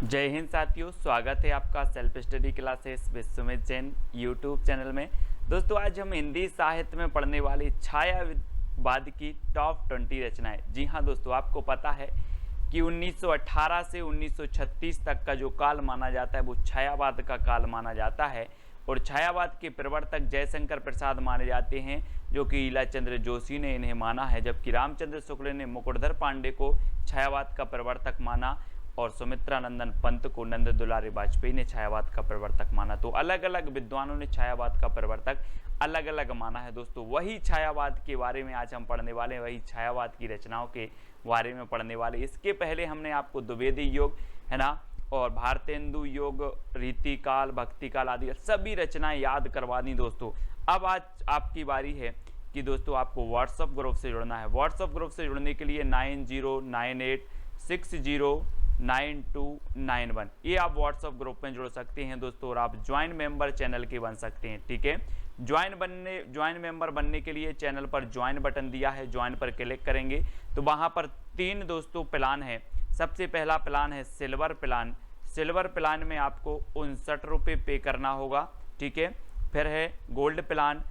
जय हिंद साथियों, स्वागत है आपका self study classes Vishwamit Jain YouTube channel में। दोस्तों, आज हम हिंदी साहित्य में पढ़ने वाली छायावाद की टॉप 20 रचनाएं। जी हाँ दोस्तों, आपको पता है कि 1918 से 1936 तक का जो काल माना जाता है वो छायावाद का काल माना जाता है। और छायावाद के प्रवर्तक जयशंकर प्रसाद माने जाते हैं, जो कि ईलाचंद्र जोशी ने इन्हें माना है, जबकि रामचंद्र शुक्ल ने मुकुटधर पांडे को छायावाद का प्रवर्तक माना और सुमित्रा नंदन पंत को नंद दुलारी वाजपेयी ने छायावाद का प्रवर्तक माना। तो अलग अलग विद्वानों ने छायावाद का प्रवर्तक अलग अलग माना है। दोस्तों, वही छायावाद के बारे में आज हम पढ़ने वाले हैं, वही छायावाद की रचनाओं के बारे में पढ़ने वाले। इसके पहले हमने आपको द्विवेदी योग है ना, और भारतेंदु योग, रीतिकाल, भक्तिकाल आदि सभी रचनाएं याद करवा दी। दोस्तों, अब आज आपकी बारी है कि दोस्तों आपको व्हाट्सएप ग्रुप से जुड़ना है। व्हाट्सएप ग्रुप से जुड़ने के लिए 9098609291 ये आप व्हाट्सएप ग्रुप में जुड़ सकते हैं दोस्तों, और आप ज्वाइन मेंबर चैनल के बन सकते हैं। ठीक है, ज्वाइन मेंबर बनने के लिए चैनल पर ज्वाइन बटन दिया है, ज्वाइन पर क्लिक करेंगे तो वहां पर 3 दोस्तों प्लान है। सबसे पहला प्लान है सिल्वर प्लान। सिल्वर प्लान में आपको 59 रुपये पे करना होगा। ठीक है, फिर है गोल्ड प्लान,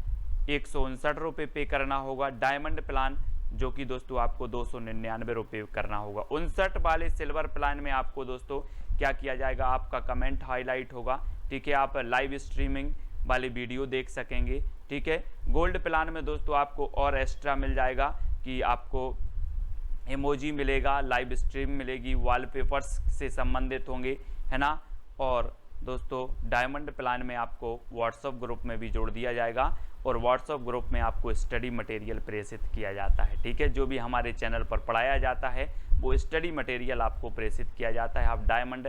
159 रुपये पे करना होगा। डायमंड प्लान जो कि दोस्तों आपको 299 रुपये करना होगा। 59 वाले सिल्वर प्लान में आपको दोस्तों क्या किया जाएगा, आपका कमेंट हाईलाइट होगा। ठीक है, आप लाइव स्ट्रीमिंग वाली वीडियो देख सकेंगे। ठीक है, गोल्ड प्लान में दोस्तों आपको और एक्स्ट्रा मिल जाएगा कि आपको इमोजी मिलेगा, लाइव स्ट्रीम मिलेगी, वॉलपेपर्स से संबंधित होंगे, है ना। और दोस्तों डायमंड प्लान में आपको व्हाट्सएप ग्रुप में भी जोड़ दिया जाएगा, और व्हाट्सएप ग्रुप में आपको स्टडी मटेरियल प्रेषित किया जाता है। ठीक है, जो भी हमारे चैनल पर पढ़ाया जाता है वो स्टडी मटेरियल आपको प्रेषित किया जाता है। आप डायमंड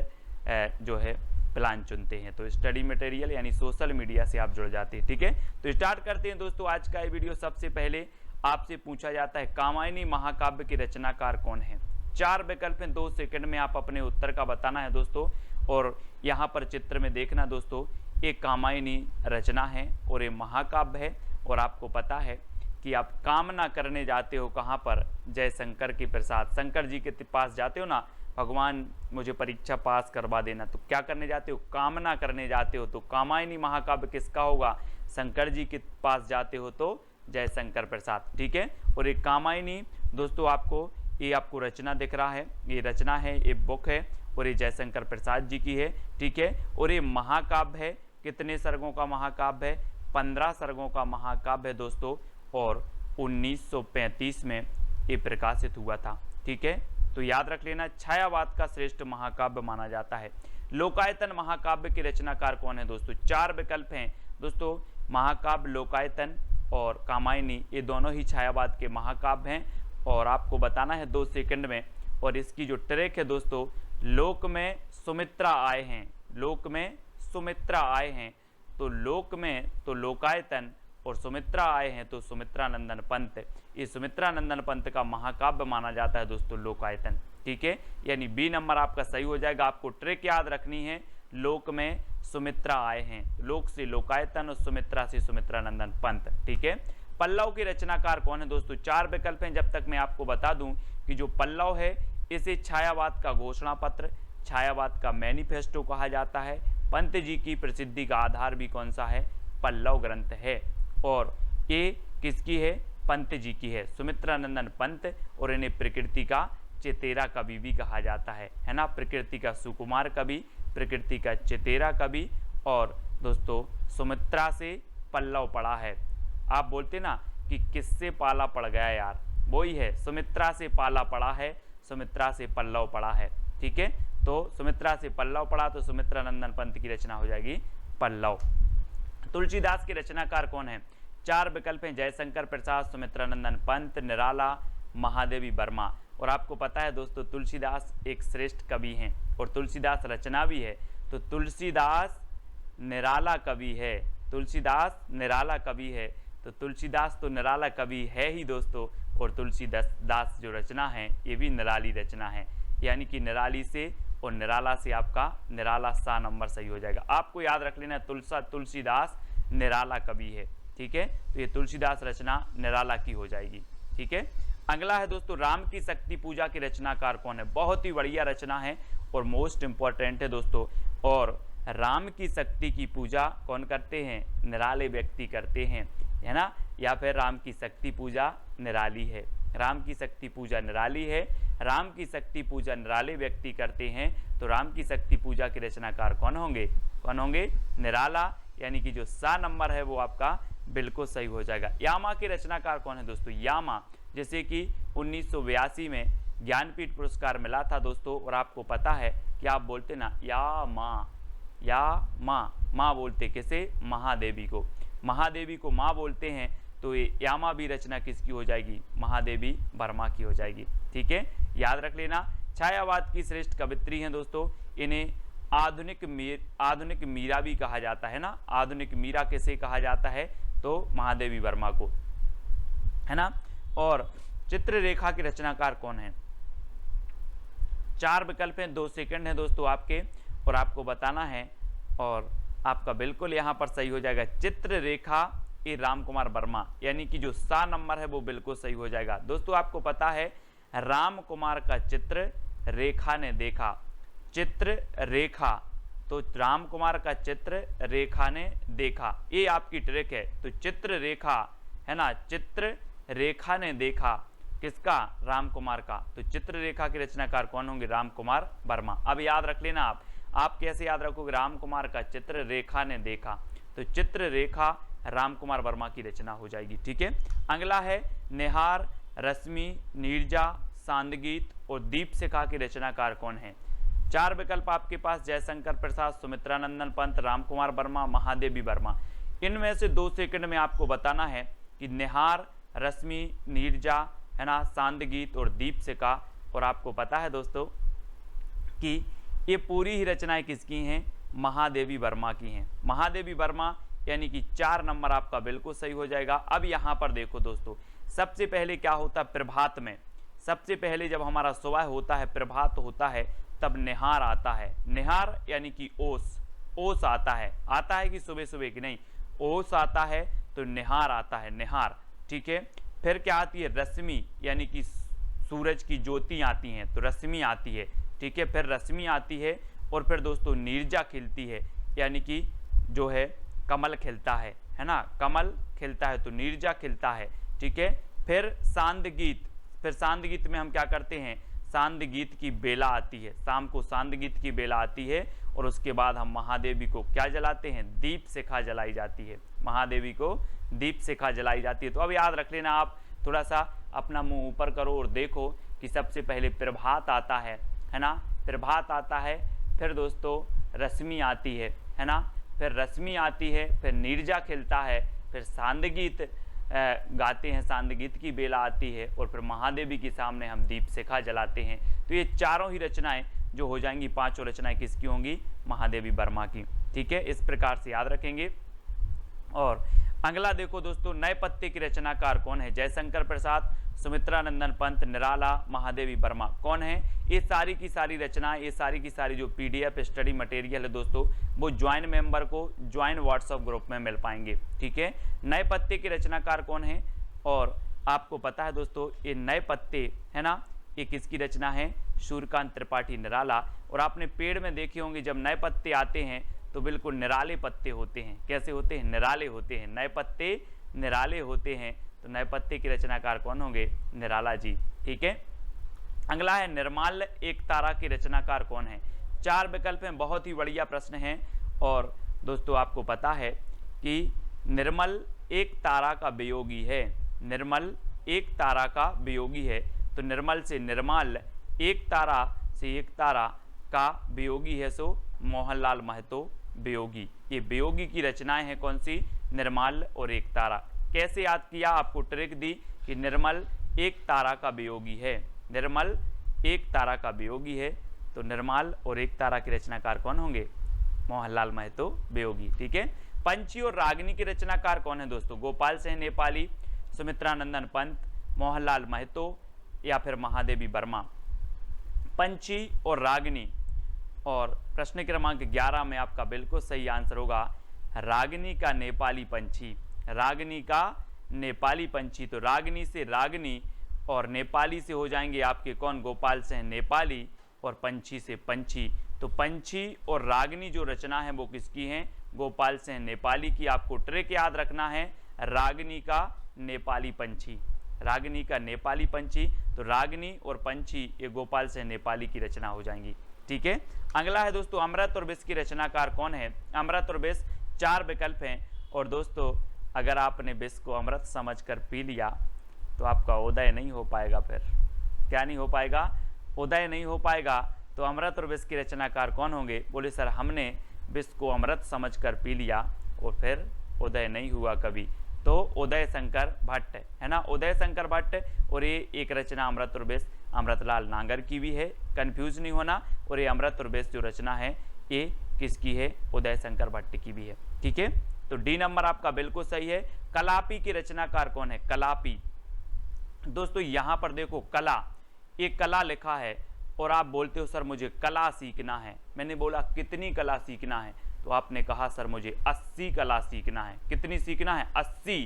जो है प्लान चुनते हैं तो स्टडी मटेरियल यानी सोशल मीडिया से आप जुड़ जाते हैं। ठीक है, तो स्टार्ट करते हैं दोस्तों आज का ये वीडियो। सबसे पहले आपसे पूछा जाता है कामायनी महाकाव्य के रचनाकार कौन है। 4 विकल्प हैं, 2 सेकंड में आप अपने उत्तर का बताना है दोस्तों। और यहाँ पर चित्र में देखना दोस्तों, एक कामायनी रचना है और ये महाकाव्य है। और आपको पता है कि आप कामना करने जाते हो कहाँ पर, जयशंकर के प्रसाद, शंकर जी के पास जाते हो ना, भगवान मुझे परीक्षा पास करवा देना, तो क्या करने जाते हो, कामना करने जाते हो। तो कामायनी महाकाव्य किसका होगा, शंकर जी के पास जाते हो तो जयशंकर प्रसाद। ठीक है, और एक कामायनी दोस्तों आपको रचना दिख रहा है, ये रचना है, ये बुक है और ये जयशंकर प्रसाद जी की है। ठीक है, और ये महाकाव्य है, कितने सर्गों का महाकाव्य है, 15 सर्गों का महाकाव्य है दोस्तों, और 1935 में ये प्रकाशित हुआ था। ठीक है, तो याद रख लेना, छायावाद का श्रेष्ठ महाकाव्य माना जाता है। लोकायतन महाकाव्य के रचनाकार कौन है दोस्तों। 4 विकल्प हैं दोस्तों, महाकाव्य, लोकायतन और कामायनी, ये दोनों ही छायावाद के महाकाव्य हैं। और आपको बताना है 2 सेकंड में। और इसकी जो ट्रैक है दोस्तों, लोक में सुमित्रा आए हैं, लोक में सुमित्रा आए हैं, तो लोक में तो लोकायतन और सुमित्रा आए हैं तो सुमित्रा नंदन पंत। ये सुमित्रा नंदन पंत का महाकाव्य माना जाता है दोस्तों लोकायतन। ठीक है, यानी बी नंबर आपका सही हो जाएगा। आपको ट्रिक याद रखनी है, लोक में सुमित्रा आए हैं, लोक से लोकायतन और सुमित्रा से सुमित्रा नंदन पंत। ठीक है, पल्लव के रचनाकार कौन है दोस्तों। 4 विकल्प हैं, जब तक मैं आपको बता दूं कि जो पल्लव है इसे छायावाद का घोषणा पत्र, छायावाद का मैनिफेस्टो कहा जाता है। पंत जी की प्रसिद्धि का आधार भी कौन सा है, पल्लव ग्रंथ है। और ये किसकी है, पंत जी की है, सुमित्रा नंदन पंत। और इन्हें प्रकृति का चेतेरा कवि भी कहा जाता है ना, प्रकृति का सुकुमार कवि, प्रकृति का चेतेरा कवि। और दोस्तों सुमित्रा से पल्लव पड़ा है, आप बोलते ना कि किससे पाला पड़ गया यार, वही है, सुमित्रा से पाला पड़ा है, सुमित्रा से पल्लव पड़ा है। ठीक है, तो सुमित्रा से पल्लव पड़ा तो सुमित्रा नंदन पंत की रचना हो जाएगी पल्लव। तुलसीदास के रचनाकार कौन है। 4 विकल्प हैं, जयशंकर प्रसाद, सुमित्रा नंदन पंत, निराला, महादेवी वर्मा। और आपको पता है दोस्तों तुलसीदास एक श्रेष्ठ कवि हैं और तुलसीदास रचना भी है, तो तुलसीदास निराला कवि है, तुलसीदास निराला कवि है। तो तुलसीदास तो निराला कवि है ही दोस्तों, और तुलसीदास जो रचना है ये भी निराली रचना है, यानी कि निराली से और निराला से आपका निराला सा नंबर सही हो जाएगा। आपको याद रख लेना तुलसीदास निराला कवि है। ठीक है, तो ये तुलसीदास रचना निराला की हो जाएगी। ठीक है, अगला है दोस्तों राम की शक्ति पूजा की रचनाकार कौन है। बहुत ही बढ़िया रचना है और मोस्ट इम्पॉर्टेंट है दोस्तों। और राम की शक्ति की पूजा कौन करते हैं? निराले व्यक्ति करते हैं, है ना। या फिर राम की शक्ति पूजा निराली है, राम की शक्ति पूजा निराली है, राम की शक्ति पूजा निराले व्यक्ति करते हैं। तो राम की शक्ति पूजा के रचनाकार कौन होंगे? कौन होंगे? निराला, यानी कि जो सा नंबर है वो आपका बिल्कुल सही हो जाएगा। यामा के रचनाकार कौन है दोस्तों? यामा, जैसे कि 1982 में ज्ञानपीठ पुरस्कार मिला था दोस्तों। और आपको पता है कि आप बोलते ना या माँ बोलते किसे? महादेवी को, महादेवी को माँ बोलते हैं। तो ये यामा भी रचना किसकी हो जाएगी? महादेवी वर्मा की हो जाएगी। ठीक है, याद रख लेना। छायावाद की श्रेष्ठ कवित्री हैं दोस्तों, इन्हें आधुनिक मीरा भी कहा जाता है ना। आधुनिक मीरा किसे कहा जाता है? तो महादेवी वर्मा को, है ना। और चित्ररेखा के रचनाकार कौन है? 4 विकल्प हैं, 2 सेकंड है दोस्तों आपके, और आपको बताना है। और आपका बिल्कुल यहाँ पर सही हो जाएगा चित्ररेखा ए राम कुमार वर्मा, यानी कि जो सा नंबर है वो बिल्कुल सही हो जाएगा। दोस्तों आपको पता है राम कुमार का चित्र रेखा ने देखा, चित्र रेखा, तो राम कुमार का चित्र रेखा ने देखा, ये आपकी ट्रिक है। तो चित्र रेखा, है ना, चित्र रेखा ने देखा किसका? राम कुमार का। तो चित्र रेखा के रचनाकार कौन होंगे? राम कुमार वर्मा। अब याद रख लेना आप कैसे याद रखोगे? राम कुमार का चित्र रेखा ने देखा, तो चित्र रेखा राम कुमार वर्मा की रचना हो जाएगी। ठीक है, अगला है निहार, रश्मि, नीरजा, सांदगीत और दीपशिखा के रचनाकार कौन है? 4 विकल्प आपके पास, जयशंकर प्रसाद, सुमित्रा नंदन पंत, राम कुमार वर्मा, महादेवी वर्मा। इनमें से 2 सेकंड में आपको बताना है कि निहार, रश्मि, नीरजा, है ना, सांदगीत और दीपशिखा। और आपको पता है दोस्तों कि ये पूरी ही रचनाएं किसकी हैं? महादेवी वर्मा की हैं। महादेवी वर्मा, यानी कि 4 नंबर आपका बिल्कुल सही हो जाएगा। अब यहाँ पर देखो दोस्तों, सबसे पहले क्या होता है प्रभात में? सबसे पहले जब हमारा सुबह होता है, प्रभात होता है, तब निहार आता है। निहार यानी कि ओस आता है कि सुबह सुबह की नहीं, ओस आता है, तो निहार आता है, निहार। ठीक है, फिर क्या आती है? रश्मि, यानी कि सूरज की ज्योति आती हैं, तो रश्मि आती है। ठीक है, फिर रश्मि आती है, और फिर दोस्तों नीरजा खिलती है, यानी कि जो है कमल खिलता है ना, कमल खिलता है, तो नीरजा खिलता है। ठीक है, फिर सांदगीत में हम क्या करते हैं? सांदगीत की बेला आती है, शाम को सांदगीत की बेला आती है, और उसके बाद हम महादेवी को क्या जलाते हैं? दीप शिखा जलाई जाती है, महादेवी को दीप शिखा जलाई जाती है। तो अब याद रख लेना, आप थोड़ा सा अपना मुंह ऊपर करो और देखो कि सबसे पहले प्रभात आता है ना, प्रभात आता है, फिर दोस्तों रश्मि आती है ना, फिर रश्मि आती है, फिर नीरजा खिलता है, फिर सांदगीत गाते हैं, सांदगीत की बेला आती है, और फिर महादेवी के सामने हम दीप शिखा जलाते हैं। तो ये चारों ही रचनाएं जो हो जाएंगी, 5 रचनाएं किसकी होंगी? महादेवी वर्मा की। ठीक है, इस प्रकार से याद रखेंगे। और अगला देखो दोस्तों, नए पत्ते की रचनाकार कौन है? जयशंकर प्रसाद, सुमित्रा नंदन पंत, निराला, महादेवी वर्मा। कौन है? ये सारी की सारी रचनाएं, ये सारी की सारी जो PDF स्टडी मटेरियल है दोस्तों, वो ज्वाइन मेंबर को ज्वाइन व्हाट्सएप ग्रुप में मिल पाएंगे। ठीक है, नए पत्ते के रचनाकार कौन है? और आपको पता है दोस्तों, ये नए पत्ते, है ना, ये किसकी रचना है? सूर्यकांत त्रिपाठी, निराला। और आपने पेड़ में देखे होंगे, जब नए पत्ते आते हैं तो बिल्कुल निराले पत्ते होते हैं। कैसे होते हैं? निराले होते हैं, नए पत्ते निराले होते हैं। तो नए पत्ते के रचनाकार कौन होंगे? निराला जी। ठीक है, अगला है निर्माल्य एक तारा के रचनाकार कौन है? 4 विकल्प हैं, बहुत ही बढ़िया प्रश्न है। और दोस्तों आपको पता है कि निर्मल एक तारा का वियोगी है, निर्मल एक तारा का वियोगी है। तो निर्मल से निर्माल्य, एक तारा से एक तारा का वियोगी है, सो मोहनलाल महतो वियोगी। ये वियोगी की रचनाएं हैं कौन सी? निर्मल और एक तारा। कैसे याद किया? आपको ट्रिक दी कि निर्मल एक तारा का वियोगी है, निर्मल एक तारा का वियोगी है, तो निर्मल और एक तारा के रचनाकार कौन होंगे? मोहनलाल महतो वियोगी। ठीक है, पंछी और रागिनी के रचनाकार कौन है दोस्तों? गोपाल सिंह नेपाली, सुमित्रा नंदन पंत, मोहनलाल महतो या फिर महादेवी वर्मा। पंछी और रागिनी, और प्रश्न क्रमांक 11 में आपका बिल्कुल सही आंसर होगा रागिनी का नेपाली पंछी, रागिनी का नेपाली पंछी। तो रागिनी से रागिनी और नेपाली से हो जाएंगे आपके कौन? गोपाल सिंह नेपाली, और पंछी से पंछी। तो पंछी और रागिनी जो रचना है वो किसकी है? गोपाल सिंह नेपाली की। आपको ट्रिक याद रखना है, रागिनी का नेपाली पंछी, रागिनी का नेपाली पंछी। तो रागिनी और पंछी ये गोपाल सिंह नेपाली की रचना हो जाएंगी। ठीक है। अगला है दोस्तों अमृत और विष की रचनाकार कौन है? अमृत और विष 4 विकल्प हैं और दोस्तों अगर आपने विष को अमृत समझकर पी लिया तो आपका उदय नहीं हो पाएगा। फिर क्या नहीं हो पाएगा? उदय नहीं हो पाएगा। तो अमृत और विष की रचनाकार कौन होंगे? बोले सर हमने विष को अमृत समझकर पी लिया और फिर उदय नहीं हुआ कभी। तो उदय शंकर भट्ट है ना, उदय शंकर भट्ट। और ये एक रचना अमृत और विष अमृतलाल नागर की भी है, कंफ्यूज नहीं होना। और ये अमृत और विष जो रचना है ये किसकी है? उदय शंकर भट्ट की भी है। ठीक है। तो डी नंबर आपका बिल्कुल सही है। कलापी की रचनाकार कौन है? कलापी। दोस्तों यहां पर देखो कला, एक कला लिखा है और आप बोलते हो सर मुझे कला सीखना है। मैंने बोला कितनी कला सीखना है? तो आपने कहा सर मुझे 80 कला सीखना है। कितनी सीखना है? 80।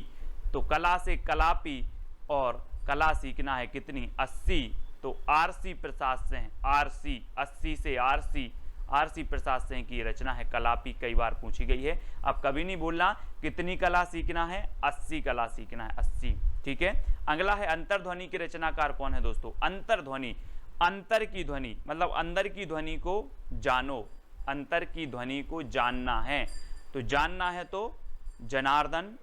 तो कला से कलापी और कला सीखना है कितनी? 80। तो आरसी प्रसाद सिंह, आरसी 80 से आरसी प्रसाद सिंह की रचना है कलापी। कई बार पूछी गई है। अब कभी नहीं बोलना कितनी कला सीखना है, 80 कला सीखना है, 80। ठीक है। अगला है अंतर्ध्वनि की रचनाकार कौन है? दोस्तों अंतर्ध्वनि, अंतर की ध्वनि मतलब अंदर की ध्वनि को जानो, अंतर की ध्वनि को जानना है। तो जानना है तो जनार्दन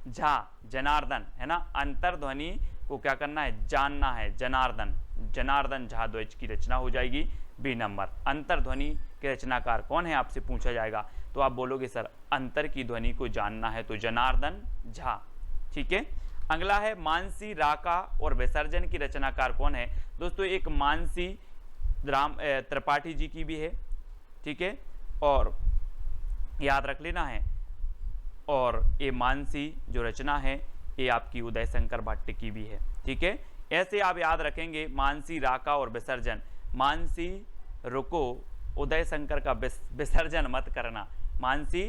झा, जनार्दन है ना। अंतर्ध्वनि को क्या करना है? जानना है, जनार्दन, जनार्दन झा द्विज की रचना हो जाएगी बी नंबर। अंतर्ध्वनि के रचनाकार कौन है आपसे पूछा जाएगा तो आप बोलोगे सर अंतर की ध्वनि को जानना है तो जनार्दन झा। ठीक है। अगला है मानसी, राका और विसर्जन की रचनाकार कौन है? दोस्तों एक मानसी राम त्रिपाठी जी की भी है। ठीक है। और याद रख लेना है। और ये मानसी जो रचना है ये आपकी उदय शंकर भट्ट की भी है। ठीक है। ऐसे आप याद रखेंगे मानसी, राका और विसर्जन। मानसी रुको, उदय शंकर का विसर्जन मत करना। मानसी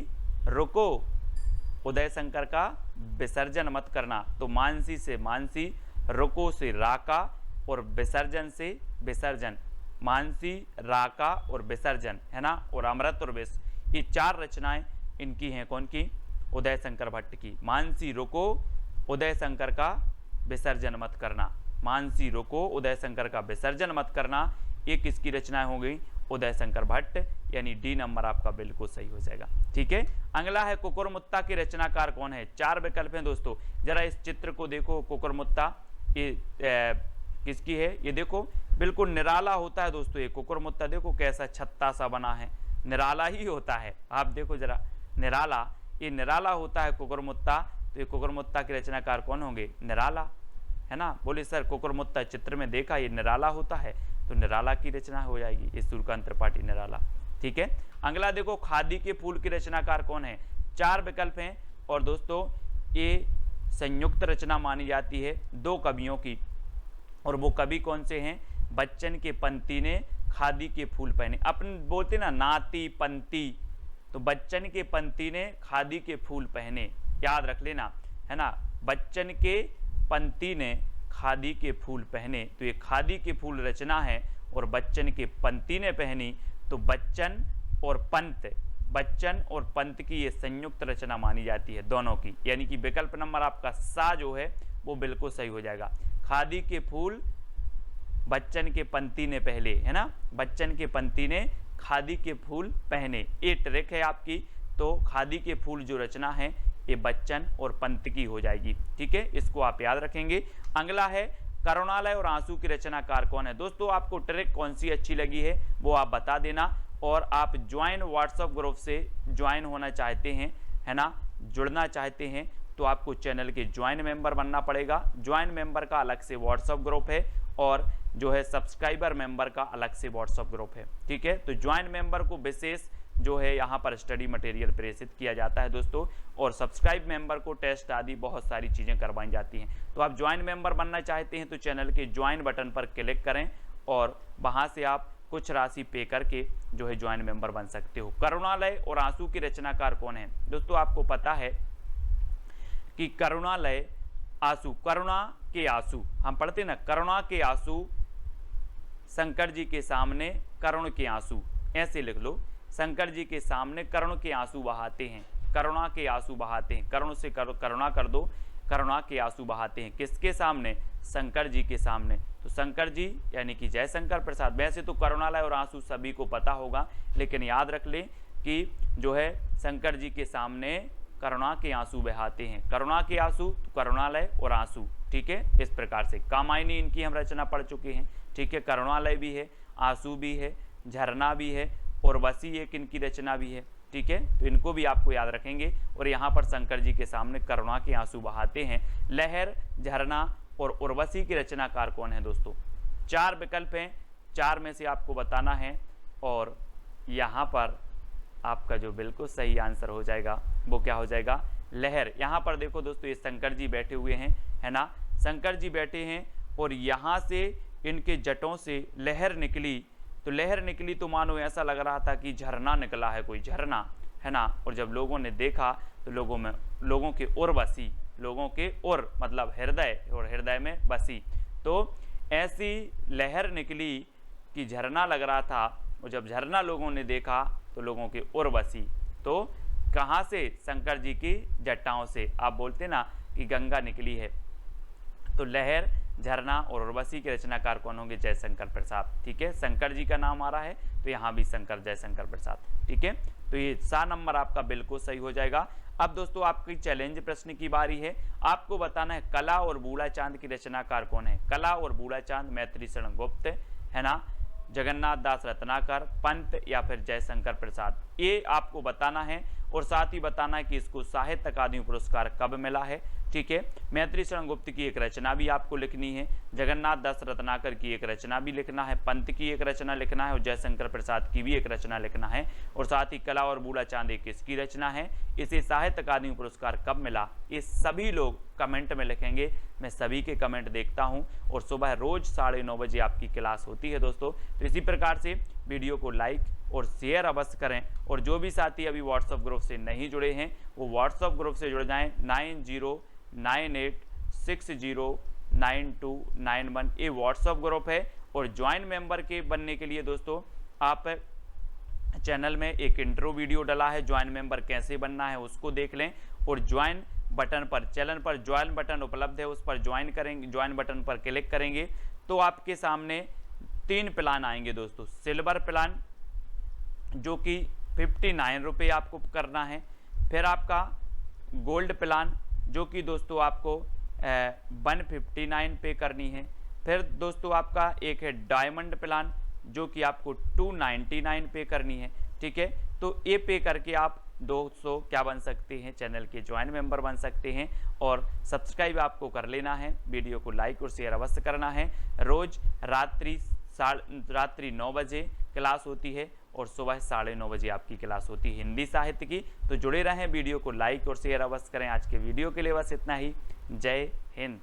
रुको, उदय शंकर का विसर्जन मत करना। तो मानसी से मानसी, रुको से राका और विसर्जन से विसर्जन। मानसी, राका और विसर्जन है ना। और अमृत और विष ये 4 रचनाएं इनकी हैं कौन की? उदय शंकर भट्ट की। मानसी रुको, उदय शंकर का विसर्जन मत करना। मानसी रुको, उदय शंकर का विसर्जन मत करना। ये किसकी रचनाएं हो गई? उदय शंकर भट्ट, यानी डी नंबर आपका बिल्कुल सही हो जाएगा। ठीक है। अगला है कुकुरमुत्ता की रचनाकार कौन है? 4 विकल्प हैं दोस्तों। जरा इस चित्र को देखो, कुकुरमुत्ता ये किसकी है? ये देखो बिल्कुल निराला होता है दोस्तों। ये कुकुरमुत्ता देखो कैसा छत्ता सा बना है, निराला ही होता है। आप देखो जरा निराला, ये निराला होता है कुकुरमुत्ता। तो ये कुकुरमुत्ता के रचनाकार कौन होंगे? निराला है ना। बोले सर कुकुरमुत्ता चित्र में देखा ये निराला होता है, तो निराला की रचना हो जाएगी ये सूर्यकांत त्रिपाठी, निराला। ठीक है। अगला देखो खादी के फूल की रचनाकार कौन है? 4 विकल्प हैं और दोस्तों ये संयुक्त रचना मानी जाती है 2 कवियों की। और वो कवि कौन से हैं? बच्चन के पंती ने खादी के फूल पहने। अपन बोलते ना नाती पंती, तो बच्चन के पंती ने खादी के फूल पहने, याद रख लेना है ना। बच्चन के पंती ने खादी के फूल पहने। तो ये खादी के फूल रचना है और बच्चन के पंती ने पहनी। तो बच्चन और पंत, बच्चन और पंत की ये संयुक्त रचना मानी जाती है दोनों की। यानी कि विकल्प नंबर आपका सा जो है वो बिल्कुल सही हो जाएगा। खादी के फूल बच्चन के पंती ने पहले है ना, बच्चन के पंती ने खादी के फूल पहने। ये ट्रिक है आपकी। तो खादी के फूल जो रचना है ये बच्चन और पंत की हो जाएगी। ठीक है, इसको आप याद रखेंगे। अगला है करुणालय और आंसू की रचनाकार कौन है? दोस्तों आपको ट्रिक कौन सी अच्छी लगी है वो आप बता देना। और आप ज्वाइन व्हाट्सएप ग्रुप से ज्वाइन होना चाहते हैं है ना, जुड़ना चाहते हैं तो आपको चैनल के ज्वाइन मेंबर बनना पड़ेगा। ज्वाइन मेंबर का अलग से व्हाट्सएप ग्रुप है और जो है सब्सक्राइबर मेंबर का अलग से व्हाट्सएप ग्रुप है। ठीक है, तो ज्वाइन मेंबर को विशेष जो है यहाँ पर स्टडी मटेरियल प्रेषित किया जाता है दोस्तों, और सब्सक्राइब मेंबर को टेस्ट आदि बहुत सारी चीज़ें करवाई जाती हैं। तो आप ज्वाइन मेंबर बनना चाहते हैं तो चैनल के ज्वाइन बटन पर क्लिक करें और वहाँ से आप कुछ राशि पे करके जो है ज्वाइन मेंबर बन सकते हो। करुणालय और आंसू की रचनाकार कौन है? दोस्तों आपको पता है कि करुणालय आंसू, करुणा के आंसू हम पढ़ते ना, करुणा के आंसू शंकर जी के सामने करुण के आंसू, ऐसे लिख लो, शंकर जी के सामने करुण के आंसू बहाते हैं, करुणा के आंसू बहाते हैं, करुण से करुणा कर दो, करुणा के आंसू बहाते हैं, किसके सामने? शंकर जी के सामने। तो शंकर जी यानी कि जयशंकर प्रसाद, वैसे तो करुणालय और आंसू सभी को पता होगा, लेकिन याद रख लें कि जो है शंकर जी के सामने करुणा के आंसू बहाते हैं, करुणा के आंसू तो करुणालय और आंसू, ठीक है। इस प्रकार से कामायनी इनकी हम रचना पढ़ चुके हैं, ठीक है। करुणालय भी है, आंसू भी है, झरना भी है और वसी एक इनकी रचना भी है, ठीक है। तो इनको भी आपको याद रखेंगे। और यहाँ पर शंकर जी के सामने करुणा के आंसू बहाते हैं। लहर, झरना और उर्वशी की रचनाकार कौन है दोस्तों? 4 विकल्प हैं, 4 में से आपको बताना है। और यहाँ पर आपका जो बिल्कुल सही आंसर हो जाएगा वो क्या हो जाएगा? लहर। यहाँ पर देखो दोस्तों, ये शंकर जी बैठे हुए हैं, है ना, शंकर जी बैठे हैं और यहाँ से इनके जटों से लहर निकली। तो लहर निकली तो मानो ऐसा लग रहा था कि झरना निकला है, कोई झरना, है ना। और जब लोगों ने देखा तो लोगों के ओर बसी, लोगों के ओर मतलब हृदय, और हृदय में बसी। तो ऐसी लहर निकली कि झरना लग रहा था, और जब झरना लोगों ने देखा तो लोगों के ओर बसी। तो कहाँ से? शंकर जी की जटाओं से। आप बोलते ना कि गंगा निकली है। तो लहर, झरना और उर्वशी के रचनाकार कौन होंगे? जयशंकर प्रसाद, ठीक है। शंकर जी का नाम आ रहा है तो यहाँ भी शंकर, जयशंकर प्रसाद, ठीक है। तो ये 7 नंबर आपका बिल्कुल सही हो जाएगा। अब दोस्तों आपकी चैलेंज प्रश्न की बारी है। आपको बताना है कला और बूढ़ा चांद की रचनाकार कौन है? कला और बूढ़ा चांद मैत्री शरण गुप्त, है ना, जगन्नाथ दास रत्नाकर, पंत या फिर जयशंकर प्रसाद, ये आपको बताना है। और साथ ही बताना है कि इसको साहित्य अकादमी पुरस्कार कब मिला है, ठीक है। मैत्री शरण गुप्त की एक रचना भी आपको लिखनी है, जगन्नाथ दास रत्नाकर की एक रचना भी लिखना है, पंत की एक रचना लिखना है और जयशंकर प्रसाद की भी एक रचना लिखना है। और साथ ही कला और बूढ़ा चांद एक किसकी रचना है, इसे साहित्य अकादमी पुरस्कार कब मिला, ये सभी लोग कमेंट में लिखेंगे। मैं सभी के कमेंट देखता हूं। और सुबह रोज 9:30 बजे आपकी क्लास होती है दोस्तों। तो इसी प्रकार से वीडियो को लाइक और शेयर अवश्य करें। और जो भी साथी अभी व्हाट्सएप ग्रुप से नहीं जुड़े हैं वो व्हाट्सएप ग्रुप से जुड़ जाएं। 9098609291 ये व्हाट्सएप ग्रुप है। और ज्वाइन मेंबर के बनने के लिए दोस्तों आप चैनल में एक इंट्रो वीडियो डला है, ज्वाइन मेंबर कैसे बनना है उसको देख लें। और ज्वाइन बटन पर, चैनल पर ज्वाइन बटन उपलब्ध है, उस पर ज्वाइन करेंगे, ज्वाइन बटन पर क्लिक करेंगे तो आपके सामने 3 प्लान आएंगे दोस्तों। सिल्वर प्लान जो कि 59 रुपये आपको करना है। फिर आपका गोल्ड प्लान जो कि दोस्तों आपको 159 पे करनी है। फिर दोस्तों आपका एक है डायमंड प्लान जो कि आपको 299 पे करनी है, ठीक है। तो ये पे करके आप 200 क्या बन सकते हैं? चैनल के ज्वाइन मेंबर बन सकते हैं। और सब्सक्राइब आपको कर लेना है, वीडियो को लाइक और शेयर अवश्य करना है। रोज रात्रि 9 बजे क्लास होती है और सुबह 9:30 बजे आपकी क्लास होती है हिंदी साहित्य की। तो जुड़े रहें, वीडियो को लाइक और शेयर अवश्य करें। आज के वीडियो के लिए बस इतना ही। जय हिंद।